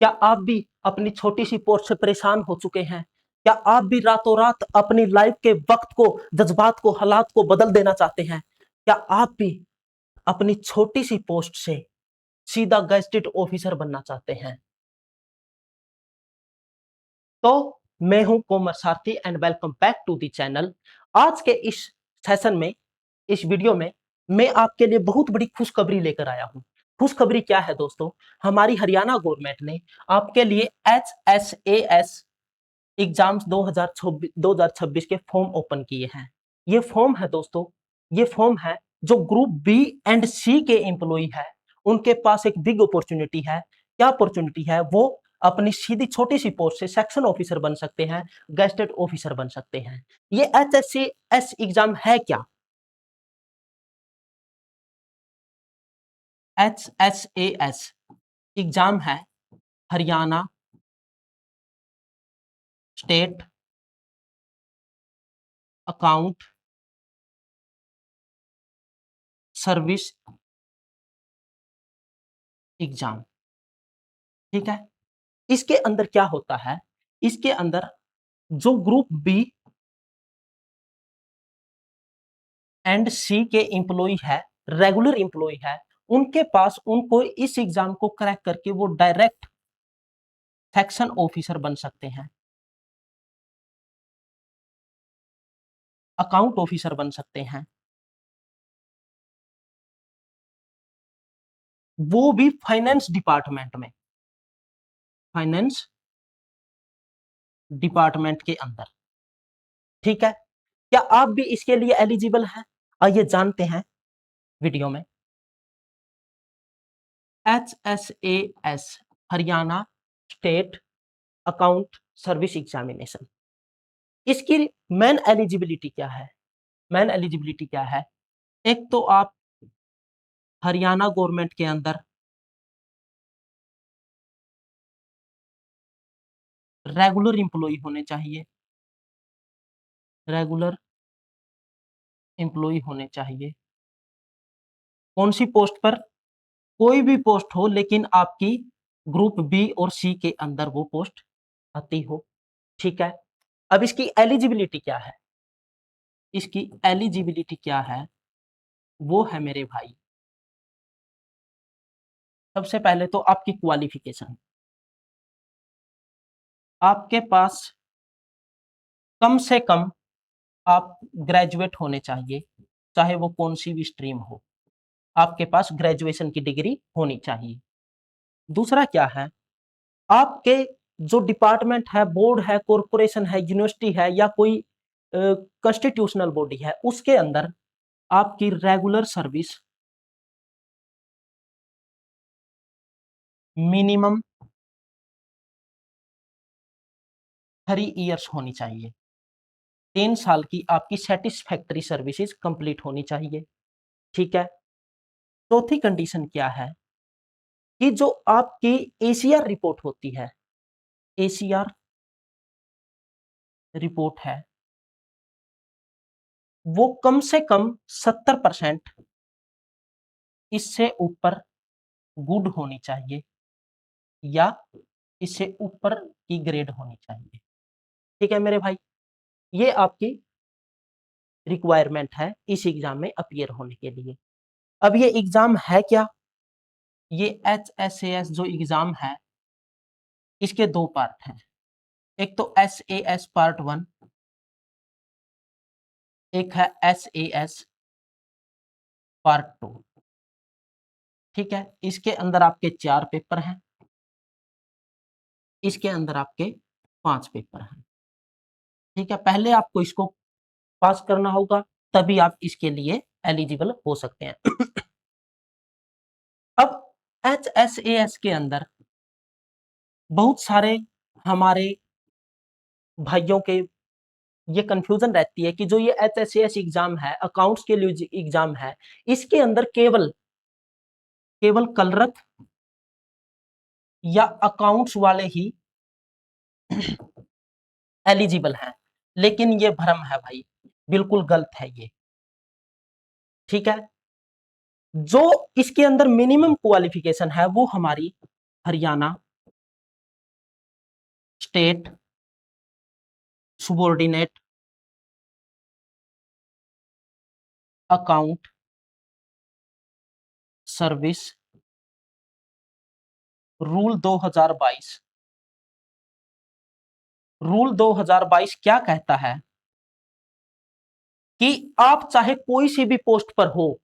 क्या आप भी अपनी छोटी सी पोस्ट से परेशान हो चुके हैं? क्या आप भी रातों रात अपनी लाइफ के वक्त को, जज्बात को, हालात को बदल देना चाहते हैं? क्या आप भी अपनी छोटी सी पोस्ट से सीधा गैजेटेड ऑफिसर बनना चाहते हैं? तो मैं हूं Komar Sarathi and welcome back to the channel. आज के इस सेशन में, इस वीडियो में मैं आपके लिए बहुत बड़ी खुशखबरी लेकर आया हूं। खुशखबरी क्या है दोस्तों? हमारी हरियाणा गवर्नमेंट ने आपके लिए HSAS एग्जाम्स 2026 के फॉर्म ओपन किए हैं। ये फॉर्म है दोस्तों, ये फॉर्म है जो ग्रुप बी एंड सी के एम्प्लॉई है, उनके पास एक बिग अपॉर्चुनिटी है। क्या अपॉर्चुनिटी है? वो अपनी सीधी छोटी सी पोस्ट से सेक्शन ऑफिसर बन सकते हैं, गेस्टेड ऑफिसर बन सकते हैं। ये HSAS एग्जाम है क्या? HSAS एग्जाम है Haryana state account service exam. ठीक है, इसके अंदर क्या होता है? इसके अंदर जो ग्रुप बी एंड सी के एम्प्लॉय है, रेगुलर एम्प्लॉय है, उनके पास, उनको इस एग्जाम को क्रैक करके वो डायरेक्ट सेक्शन ऑफिसर बन सकते हैं, अकाउंट ऑफिसर बन सकते हैं, वो भी फाइनेंस डिपार्टमेंट में, फाइनेंस डिपार्टमेंट के अंदर। ठीक है, क्या आप भी इसके लिए एलिजिबल हैं? आइए जानते हैं वीडियो में। HSAS Haryana state account service examination, इसकी मेन एलिजिबिलिटी क्या है? मेन एलिजिबिलिटी क्या है? एक तो आप हरियाणा गवर्नमेंट के अंदर रेगुलर एम्प्लॉय होने चाहिए, रेगुलर एम्प्लॉय होने चाहिए। कौन सी पोस्ट पर? कोई भी पोस्ट हो, लेकिन आपकी ग्रुप बी और सी के अंदर वो पोस्ट आती हो। ठीक है, अब इसकी एलिजिबिलिटी क्या है? इसकी एलिजिबिलिटी क्या है? वो है मेरे भाई, सबसे पहले तो आपकी क्वालिफिकेशन। आपके पास कम से कम आप ग्रेजुएट होने चाहिए, चाहे वो कौन सी भी स्ट्रीम हो, आपके पास ग्रेजुएशन की डिग्री होनी चाहिए। दूसरा क्या है? आपके जो डिपार्टमेंट है, बोर्ड है, कॉरपोरेशन है, यूनिवर्सिटी है, या कोई कॉन्स्टिट्यूशनल बॉडी है, उसके अंदर आपकी रेगुलर सर्विस मिनिमम 3 इयर्स होनी चाहिए। 3 साल की आपकी सेटिस्फैक्ट्री सर्विसेज कंप्लीट होनी चाहिए। ठीक है, चौथी कंडीशन क्या है? कि जो आपकी एसीआर रिपोर्ट होती है, एसीआर रिपोर्ट है, वो कम से कम 70% इससे ऊपर गुड होनी चाहिए, या इससे ऊपर की ग्रेड होनी चाहिए। ठीक है मेरे भाई, ये आपकी रिक्वायरमेंट है इस एग्जाम में अपीयर होने के लिए। अब ये एग्जाम है क्या? ये HSAS जो एग्जाम है, इसके 2 पार्ट हैं। एक तो SAS पार्ट 1, एक है SAS पार्ट 2। ठीक है, इसके अंदर आपके 4 पेपर हैं, इसके अंदर आपके 5 पेपर हैं। ठीक है, पहले आपको इसको पास करना होगा, तभी आप इसके लिए एलिजिबल हो सकते हैं। अब HSAS के अंदर बहुत सारे हमारे भाइयों के ये कंफ्यूजन रहती है कि जो ये HSAS एग्जाम है, अकाउंट्स के लिए एग्जाम है, इसके अंदर केवल केवल कलरक या अकाउंट्स वाले ही एलिजिबल हैं। लेकिन ये भ्रम है भाई, बिल्कुल गलत है ये। ठीक है, जो इसके अंदर मिनिमम क्वालिफिकेशन है वो हमारी Haryana state subordinate account service rule 2022। Rule 2022 क्या कहता है कि आप चाहे कोई सी भी पोस्ट पर हो,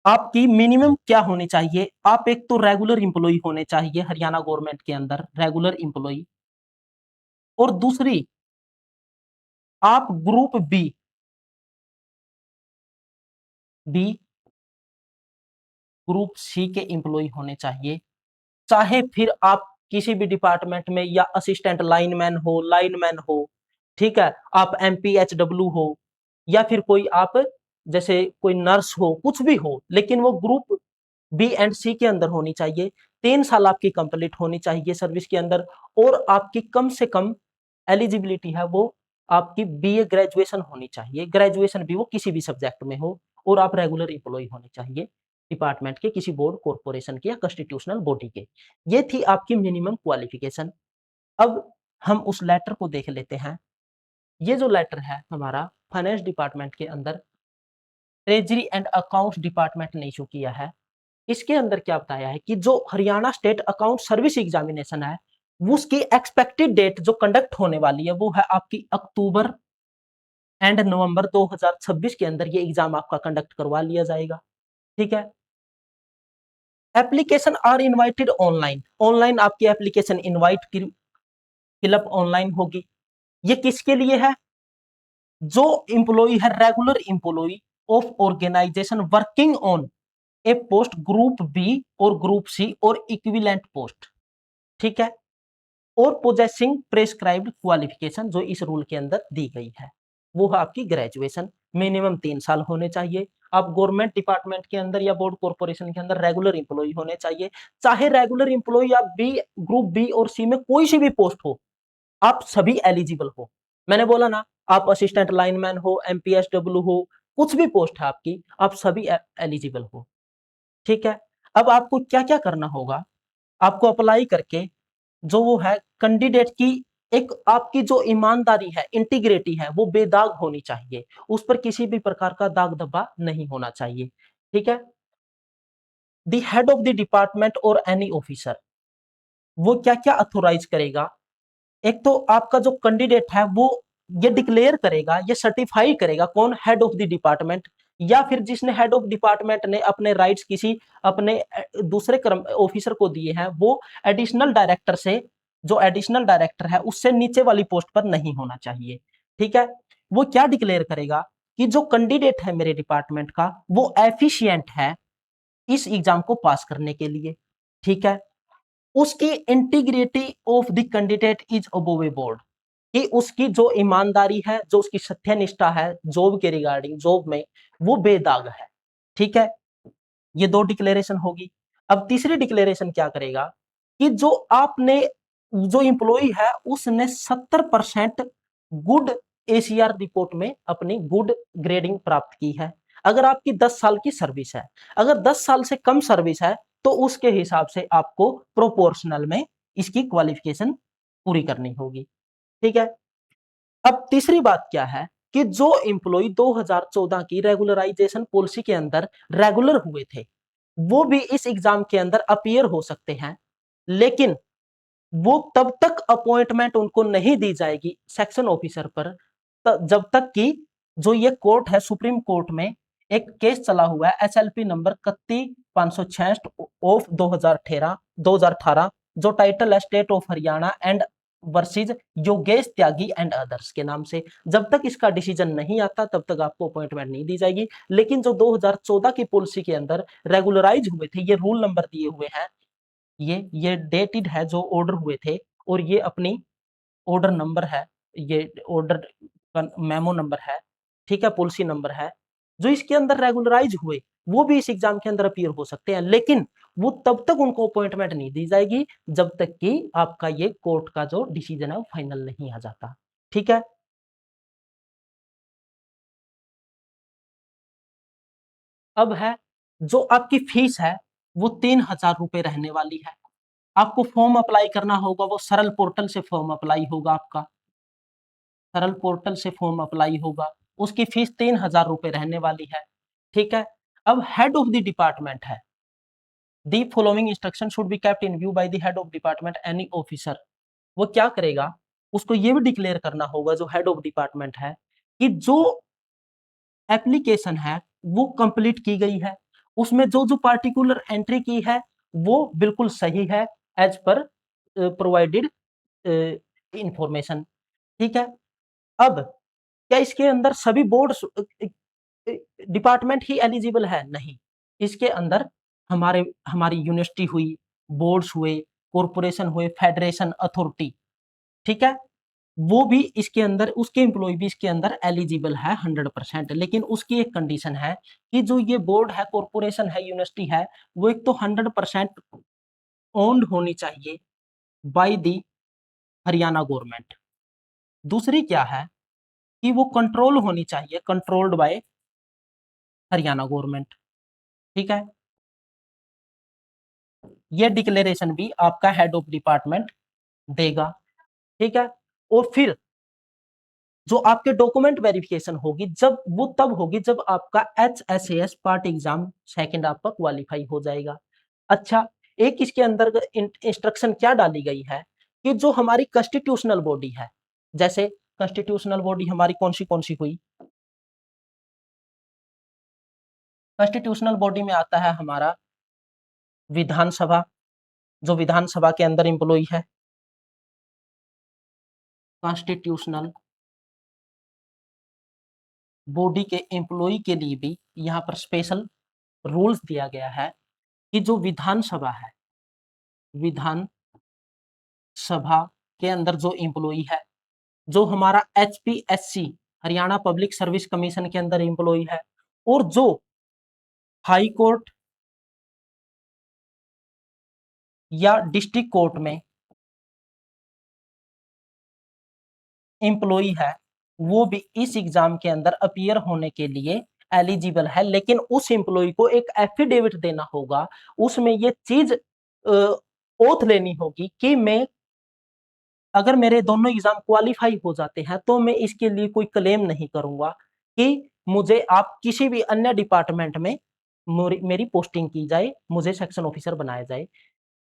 आपकी मिनिमम क्या होनी चाहिए? आप एक तो रेगुलर इंप्लॉई होने चाहिए हरियाणा गवर्नमेंट के अंदर, रेगुलर इंप्लॉई। और दूसरी, आप group B B group C के इंप्लॉई होने चाहिए। चाहे फिर आप किसी भी डिपार्टमेंट में या असिस्टेंट लाइनमैन हो, ठीक है, आप एमपीएचडब्ल्यू हो, या फिर कोई आप जैसे कोई नर्स हो, कुछ भी हो, लेकिन वो ग्रुप बी एंड सी के अंदर होनी चाहिए। 3 साल आपकी कंप्लीट होनी चाहिए सर्विस के अंदर, और आपकी कम से कम एलिजिबिलिटी है वो आपकी बीए ग्रेजुएशन होनी चाहिए, ग्रेजुएशन भी वो किसी भी सब्जेक्ट में हो, और आप रेगुलर एम्प्लॉय होने चाहिए डिपार्टमेंट के, किसी बोर्ड कॉर्पोरेशन के या कॉन्स्टिट्यूशनल बॉडी के। ये थी आपकी मिनिमम क्वालिफिकेशन। अब हम उस लेटर को देख लेते हैं। ये जो लेटर है हमारा फाइनेंस डिपार्टमेंट के अंदर ट्रेजरी एंड अकाउंट्स डिपार्टमेंट ने इशू किया है। इसके अंदर क्या बताया है कि जो Haryana state account service examination है, उसकी एक्सपेक्टेड डेट जो कंडक्ट होने वाली है वो है आपकी अक्टूबर एंड नवंबर 2026 के अंदर ये एग्जाम आपका कंडक्ट करवा लिया जाएगा। ठीक है। Application are invited online, online आपकी एप्लीकेशन इनवाइट फिलअप ऑनलाइन होगी। ये किसके लिए है? जो इंप्लॉई है regular employee of organisation working on a post group B और ग्रुप सी और इक्विवेलेंट पोस्ट। ठीक है। और पोजेसिंग प्रेस्क्राइब्ड क्वालिफिकेशन जो इस रूल के अंदर दी गई है वो है आपकी ग्रेजुएशन, मिनिमम 3 साल होने चाहिए। आप गवर्नमेंट डिपार्टमेंट के अंदर या बोर्ड कॉर्पोरेशन के अंदर रेगुलर इंप्लॉई होने चाहिए। चाहे रेगुलर इंप्लॉई आप बी ग्रुप बी और सी में कोई सी भी पोस्ट हो, आप सभी एलिजिबल हो। मैंने बोला ना, आप असिस्टेंट लाइनमैन हो, एमपीएसडब्ल्यू हो, कुछ भी पोस्ट है आपकी, आप सभी एलिजिबल हो। ठीक है। अब आपको क्या क्या करना होगा? आपको अप्लाई करके जो वो है कैंडिडेट की एक आपकी जो ईमानदारी है, इंटीग्रिटी है, वो बेदाग होनी चाहिए। उस पर किसी भी प्रकार का दाग धब्बा नहीं होना चाहिए। ठीक है। The head of the department और एनी ऑफिसर वो क्या क्या अथोराइज करेगा? एक तो आपका जो कैंडिडेट है वो ये डिक्लेयर करेगा, ये सर्टिफाई करेगा, कौन? हेड ऑफ द डिपार्टमेंट, या फिर जिसने हेड ऑफ डिपार्टमेंट ने अपने राइट्स किसी अपने दूसरे कर्म ऑफिसर को दिए हैं, वो एडिशनल डायरेक्टर से, जो एडिशनल डायरेक्टर है उससे नीचे वाली पोस्ट पर नहीं होना चाहिए। ठीक है। वो क्या डिक्लेयर करेगा कि जो कैंडिडेट है मेरे डिपार्टमेंट का वो एफिशिएंट है इस एग्जाम को पास करने के लिए। ठीक है। उसकी integrity of the candidate is above A board, कि उसकी जो ईमानदारी है, जो उसकी सत्यनिष्ठा है जॉब के रिगार्डिंग, जॉब में वो बेदाग है। ठीक है। ये दो डिक्लेरेशन होगी। अब तीसरी डिक्लेरेशन क्या करेगा कि जो आपने जो इंप्लॉई है उसने 70% गुड एसीआर रिपोर्ट में अपनी गुड ग्रेडिंग प्राप्त की है। अगर आपकी 10 साल की सर्विस है, अगर 10 साल से कम सर्विस है तो उसके हिसाब से आपको प्रोपोर्शनल में इसकी क्वालिफिकेशन पूरी करनी होगी। ठीक है। अब तीसरी बात क्या है कि जो इंप्लॉई 2014 की रेगुलराइजेशन पॉलिसी के अंदर रेगुलर हुए थे वो भी इस एग्जाम के अंदर अपीयर हो सकते हैं, लेकिन वो तब तक अपॉइंटमेंट उनको नहीं दी जाएगी सेक्शन ऑफिसर पर जब तक कि जो ये कोर्ट है सुप्रीम कोर्ट में एक केस चला हुआ है एसएलपी नंबर 31,566 ऑफ 2018 जो टाइटल है state of Haryana and versus Yogesh Tyagi and others के नाम से। जब तक इसका डिसीजन नहीं आता तब तक आपको अपॉइंटमेंट नहीं दी जाएगी। लेकिन जो 2014 की पॉलिसी के अंदर रेगुलराइज हुए थे, ये रूल नंबर दिए हुए हैं, ये डेटेड है जो ऑर्डर हुए थे, और ये अपनी ऑर्डर नंबर है, ये ऑर्डर मेमो नंबर है। ठीक है। पॉलिसी नंबर है। जो इसके अंदर रेगुलराइज हुए वो भी इस एग्जाम के अंदर अपीयर हो सकते हैं, लेकिन वो तब तक उनको अपॉइंटमेंट नहीं दी जाएगी जब तक कि आपका ये कोर्ट का जो डिसीजन है वो फाइनल नहीं आ जाता। ठीक है। अब है जो आपकी फीस है वो 3,000 रुपए रहने वाली है। आपको फॉर्म अप्लाई करना होगा, वो सरल पोर्टल से फॉर्म अप्लाई होगा आपका, सरल पोर्टल से फॉर्म अप्लाई होगा। उसकी फीस 3000 रुपए रहने वाली है। ठीक है। अब हेड ऑफ द डिपार्टमेंट है, the following instruction should be kept in view by the head of department any officer. वो क्या करेगा, उसको ये भी डिक्लेयर करना होगा जो हेड ऑफ डिपार्टमेंट है कि जो एप्लीकेशन है वो कंप्लीट की गई है, उसमें जो जो पार्टिकुलर एंट्री की है वो बिल्कुल सही है एज पर प्रोवाइडेड इंफॉर्मेशन। ठीक है। अब क्या इसके अंदर सभी बोर्ड डिपार्टमेंट ही एलिजिबल है? नहीं, इसके अंदर हमारे हमारी यूनिवर्सिटी हुई, बोर्ड्स हुए, कॉरपोरेशन हुए, फेडरेशन, अथॉरिटी, ठीक है, वो भी इसके अंदर, उसके एम्प्लॉय भी इसके अंदर एलिजिबल है 100%। लेकिन उसकी एक कंडीशन है कि जो ये बोर्ड है, कॉरपोरेशन है, यूनिवर्सिटी है, वो एक तो 100% ओन्ड होनी चाहिए बाय दी हरियाणा गवर्नमेंट। दूसरी क्या है कि वो कंट्रोल होनी चाहिए, कंट्रोल्ड बाय हरियाणा गवर्नमेंट। ठीक है। ये डिक्लेरेशन भी आपका हेड ऑफ डिपार्टमेंट देगा। ठीक है। और फिर जो आपके डॉक्यूमेंट वेरिफिकेशन होगी, जब वो तब होगी जब आपका HSAS पार्ट एग्जाम सेकंड आपका क्वालिफाई हो जाएगा। अच्छा, एक इसके अंदर इंस्ट्रक्शन क्या डाली गई है कि जो हमारी कॉन्स्टिट्यूशनल बॉडी है, जैसे कॉन्स्टिट्यूशनल बॉडी हमारी कौन सी हुई, कॉन्स्टिट्यूशनल बॉडी में आता है हमारा विधानसभा, जो विधानसभा के अंदर एम्प्लॉय है। कॉन्स्टिट्यूशनल बॉडी के एम्प्लॉय के लिए भी यहाँ पर स्पेशल रूल्स दिया गया है कि जो विधानसभा है, विधानसभा के अंदर जो एम्प्लॉय है, जो हमारा HPSC Haryana public service commission के अंदर एम्प्लॉय है, और जो हाई कोर्ट या डिस्ट्रिक्ट कोर्ट में एम्प्लॉय है, वो भी इस एग्जाम के अंदर अपीयर होने के लिए एलिजिबल है। लेकिन उस एम्प्लॉय को एक एफिडेविट देना होगा, उसमें ये चीज ओथ लेनी होगी कि मैं, अगर मेरे दोनों एग्जाम क्वालिफाई हो जाते हैं तो मैं इसके लिए कोई क्लेम नहीं करूंगा कि मुझे आप किसी भी अन्य डिपार्टमेंट में मेरी पोस्टिंग की जाए, मुझे सेक्शन ऑफिसर बनाया जाए।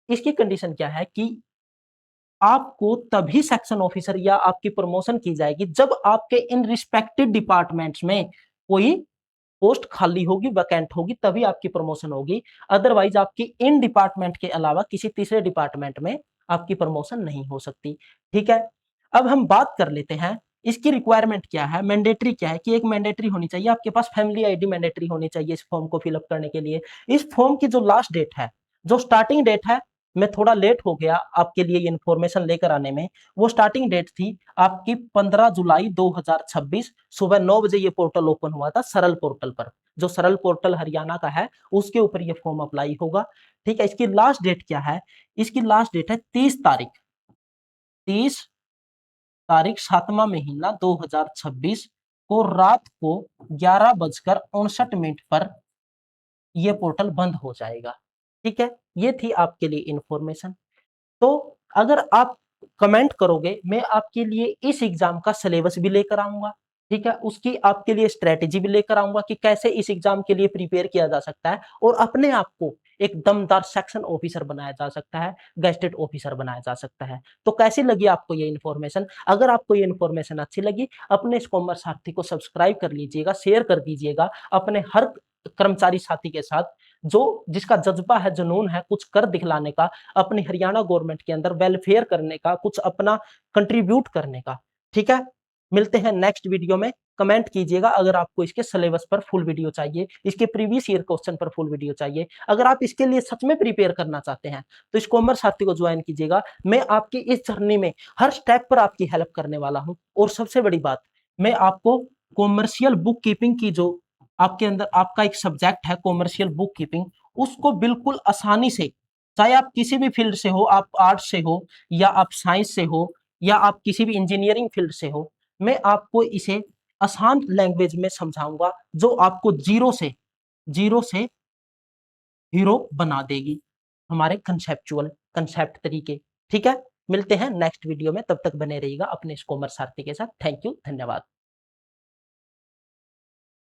इसकी कंडीशन क्या है कि आपको तभी सेक्शन ऑफिसर या आपकी प्रमोशन की जाएगी जब आपके इन रिस्पेक्टिव डिपार्टमेंट्स में कोई पोस्ट खाली होगी, वैकेंट होगी, तभी आपकी प्रमोशन होगी। अदरवाइज आपकी इन डिपार्टमेंट के अलावा किसी तीसरे डिपार्टमेंट में आपकी प्रमोशन नहीं हो सकती। ठीक है। अब हम बात कर लेते हैं इसकी रिक्वायरमेंट क्या है, मैंडेटरी क्या है, कि एक मैंडेटरी होनी चाहिए आपके पास फैमिली आईडी, मैंडेटरी होनी चाहिए इस फॉर्म को फिलअप करने के लिए। इस फॉर्म की जो लास्ट डेट है, जो स्टार्टिंग डेट है, मैं थोड़ा लेट हो गया आपके लिए इन्फॉर्मेशन लेकर आने में, वो स्टार्टिंग डेट थी आपकी 15 जुलाई 2026, सुबह 9 बजे ये पोर्टल ओपन हुआ था सरल पोर्टल पर, जो सरल पोर्टल हरियाणा का है उसके ऊपर ये फॉर्म अप्लाई होगा। ठीक है। इसकी लास्ट डेट क्या है, इसकी लास्ट डेट है 30 तारीख, 30 तारीख 7वां महीना 2026 को रात को 11:59 पर यह पोर्टल बंद हो जाएगा। ठीक है। ये थी आपके लिए इंफॉर्मेशन। तो अगर आप कमेंट करोगे, मैं आपके लिए इस एग्जाम का सिलेबस भी लेकर आऊंगा। ठीक है। उसकी आपके लिए स्ट्रेटेजी भी लेकर आऊंगा कि कैसे इस एग्जाम के लिए प्रिपेयर किया जा सकता है और अपने आप को एक दमदार सेक्शन ऑफिसर बनाया जा सकता है, गैजेटेड ऑफिसर बनाया जा सकता है। तो कैसी लगी आपको ये इन्फॉर्मेशन? अगर आपको ये इन्फॉर्मेशन अच्छी लगी, अपने इस कॉमर्स साथी को सब्सक्राइब कर लीजिएगा, शेयर कर दीजिएगा अपने हर कर्मचारी साथी के साथ जो जिसका जज्बा है, जुनून है कुछ कर दिखलाने का, अपनी हरियाणा गवर्नमेंट के अंदर वेलफेयर करने का, कुछ अपना कंट्रीब्यूट करने का। ठीक है। मिलते हैं नेक्स्ट वीडियो में। कमेंट कीजिएगा अगर आपको इसके सिलेबस पर फुल वीडियो चाहिए, इसके प्रीवियस ईयर क्वेश्चन पर फुल वीडियो चाहिए। अगर आप इसके लिए सच में प्रिपेयर करना चाहते हैं तो इस कॉमर्स साथी को ज्वाइन कीजिएगा। मैं आपकी इस जर्नी में हर स्टेप पर आपकी हेल्प करने वाला हूं। और सबसे बड़ी बात, मैं आपको कॉमर्शियल बुक कीपिंग की जो आपके अंदर आपका एक सब्जेक्ट है कॉमर्शियल बुक कीपिंग, उसको बिल्कुल आसानी से, चाहे आप किसी भी फील्ड से हो, आप आर्ट्स से हो या आप साइंस से हो या आप किसी भी इंजीनियरिंग फील्ड से हो, मैं आपको इसे आसान लैंग्वेज में समझाऊंगा जो आपको जीरो से हीरो बना देगी हमारे कंसेप्चुअल कंसेप्ट तरीके। ठीक है? मिलते हैं नेक्स्ट वीडियो में, तब तक बने रहिएगा अपने इस कॉमर्स सारथी के साथ। थैंक यू, धन्यवाद।